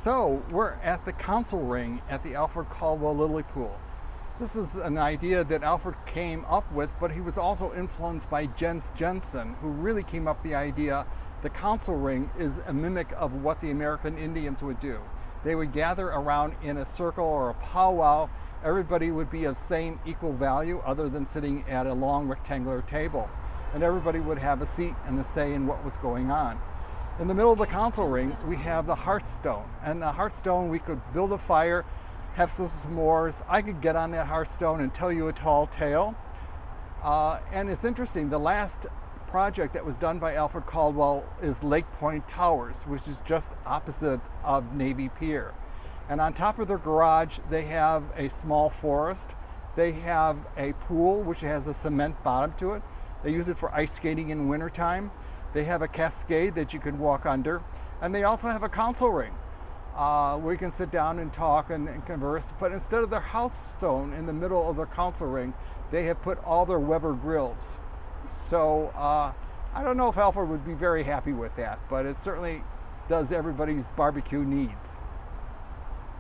So we're at the council ring at the Alfred Caldwell Lily Pool. This is an idea that Alfred came up with, but he was also influenced by Jensen, who really came up with the idea the council ring is a mimic of what the American Indians would do. They would gather around in a circle or a powwow. Everybody would be of same equal value other than sitting at a long rectangular table. And everybody would have a seat and a say in what was going on. In the middle of the council ring, we have the hearthstone. And the hearthstone, we could build a fire, have some s'mores. I could get on that hearthstone and tell you a tall tale. And it's interesting, the last project that was done by Alfred Caldwell is Lake Point Towers, which is just opposite of Navy Pier. And on top of their garage, they have a small forest. They have a pool, which has a cement bottom to it. They use it for ice skating in wintertime. They have a cascade that you can walk under. And they also have a council ring where you can sit down and talk and converse. But instead of their hearthstone in the middle of their council ring, they have put all their Weber grills. So I don't know if Alfred would be very happy with that, but it certainly does everybody's barbecue needs.